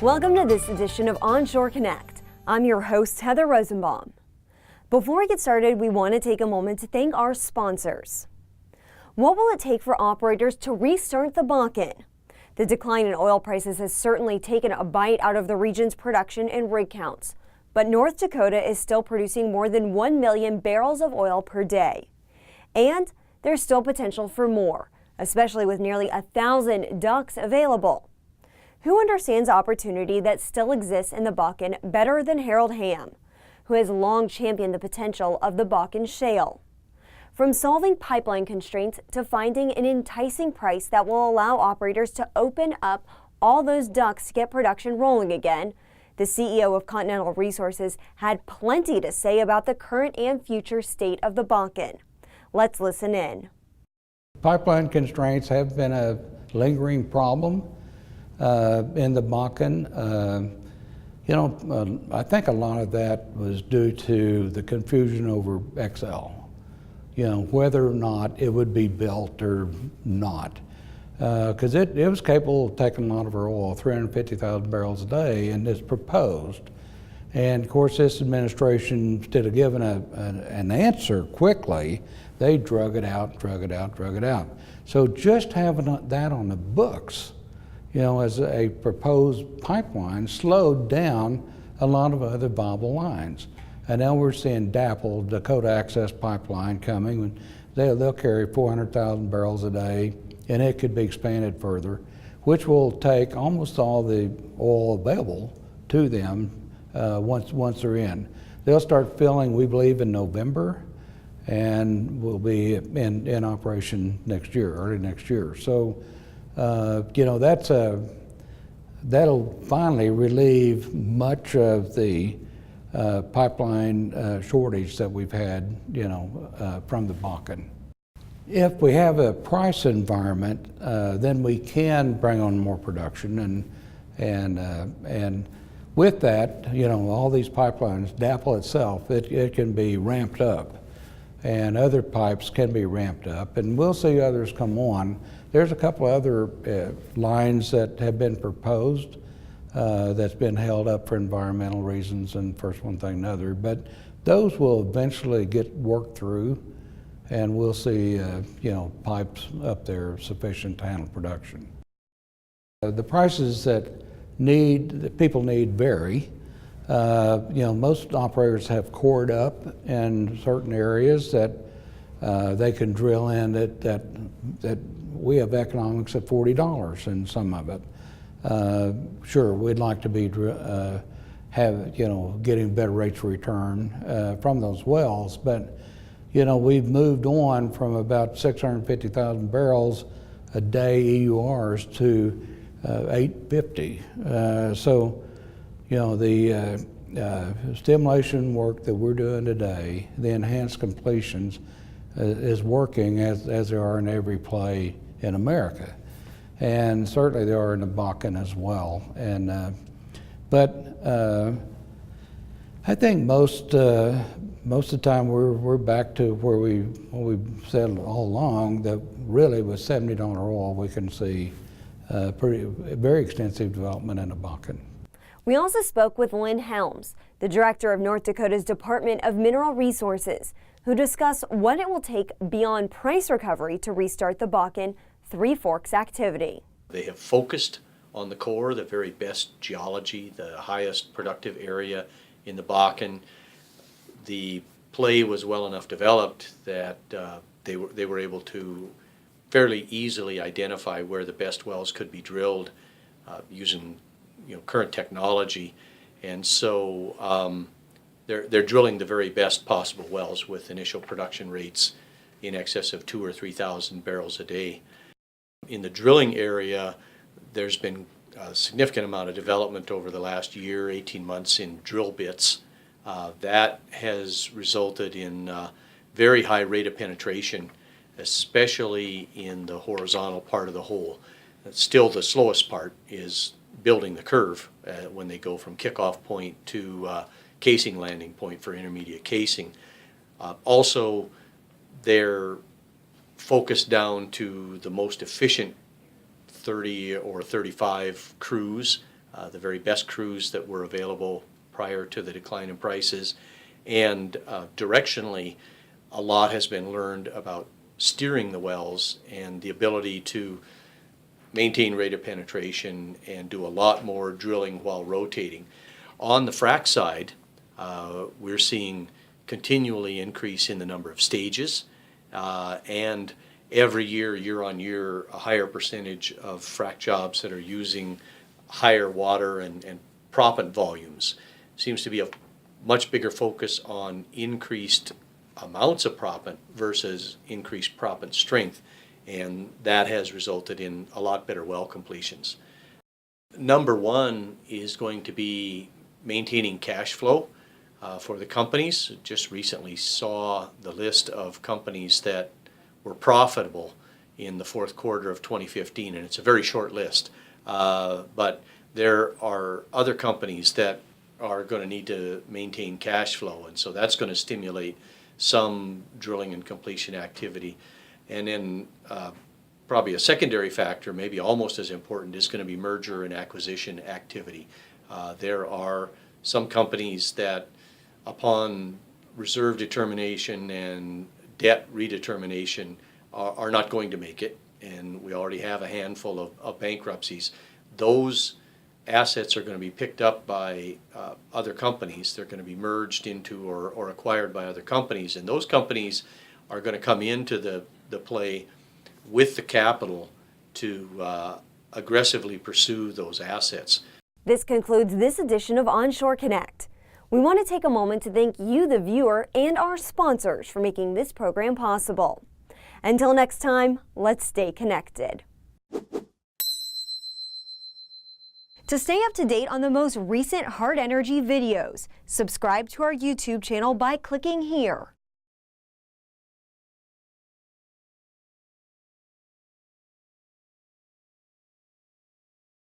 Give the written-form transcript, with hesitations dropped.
Welcome to this edition of Onshore Connect. I'm your host, Heather Rosenbaum. Before we get started, we want to take a moment to thank our sponsors. What will it take for operators to restart the Bakken? The decline in oil prices has certainly taken a bite out of the region's production and rig counts, but North Dakota is still producing more than 1 million barrels of oil per day. And there's still potential for more, especially with nearly 1,000 DUCs available. Who understands opportunity that still exists in the Bakken better than Harold Hamm, who has long championed the potential of the Bakken shale? From solving pipeline constraints to finding an enticing price that will allow operators to open up all those DUCs to get production rolling again, the CEO of Continental Resources had plenty to say about the current and future state of the Bakken. Let's listen in. Pipeline constraints have been a lingering problem in the Bakken. I think a lot of that was due to the confusion over XL. Whether or not it would be built or not. Because it was capable of taking a lot of our oil, 350,000 barrels a day, and it's proposed. And of course, this administration, instead of giving an answer quickly, they drug it out. So just having that on the books, as a proposed pipeline, slowed down a lot of other viable lines. And now we're seeing DAPL, Dakota Access Pipeline, coming. They'll carry 400,000 barrels a day, and it could be expanded further, which will take almost all the oil available to them once they're in. They'll start filling, we believe, in November, and will be in operation next year, early next year. So, that'll finally relieve much of the pipeline shortage that we've had, from the Bakken. If we have a price environment, then we can bring on more production, and with that, all these pipelines, DAPL itself, it can be ramped up, and other pipes can be ramped up, and we'll see others come on. There's a couple other lines that have been proposed that's been held up for environmental reasons, and first one thing another, but those will eventually get worked through, and we'll see pipes up there sufficient to handle production. The prices that people need vary. Most operators have cored up in certain areas that they can drill in that we have economics at $40 in some of it. Sure, we'd like to be getting better rates of return from those wells, but we've moved on from about 650,000 barrels a day EURs to 850. So the stimulation work that we're doing today, the enhanced completions, is working as they are in every play in America, and certainly they are in the Bakken as well. And but I think most of the time we're back to where we've said all along, that really with $70 oil we can see very extensive development in the Bakken. We also spoke with Lynn Helms, the director of North Dakota's Department of Mineral Resources, who discussed what it will take beyond price recovery to restart the Bakken Three Forks activity. They have focused on the core, the very best geology, the highest productive area in the Bakken. The play was well enough developed that they were able to fairly easily identify where the best wells could be drilled using current technology, and so they're drilling the very best possible wells with initial production rates in excess of 2,000 or 3,000 barrels a day. In the drilling area, there's been a significant amount of development over the last year, 18 months in drill bits. That has resulted in very high rate of penetration, especially in the horizontal part of the hole. Still, the slowest part is building the curve when they go from kickoff point to casing landing point for intermediate casing. Also, they're focused down to the most efficient 30 or 35 crews the very best crews that were available prior to the decline in prices. And directionally, a lot has been learned about steering the wells and the ability to maintain rate of penetration and do a lot more drilling while rotating. On the frac side, we're seeing continually increase in the number of stages, and every year, year on year, a higher percentage of frac jobs that are using higher water and proppant volumes. Seems to be a much bigger focus on increased amounts of proppant versus increased proppant strength, and that has resulted in a lot better well completions. Number one is going to be maintaining cash flow for the companies. Just recently saw the list of companies that were profitable in the fourth quarter of 2015, and it's a very short list. But there are other companies that are going to need to maintain cash flow, and so that's going to stimulate some drilling and completion activity. And then probably a secondary factor, maybe almost as important, is going to be merger and acquisition activity. There are some companies that, upon reserve determination and debt redetermination, are not going to make it, and we already have a handful of bankruptcies. Those assets are going to be picked up by other companies. They're going to be merged into or acquired by other companies, and those companies are going to come into the play with the capital to aggressively pursue those assets. This concludes this edition of Onshore Connect. We want to take a moment to thank you, the viewer, and our sponsors for making this program possible. Until next time, let's stay connected. To stay up to date on the most recent hard energy videos, subscribe to our YouTube channel by clicking here.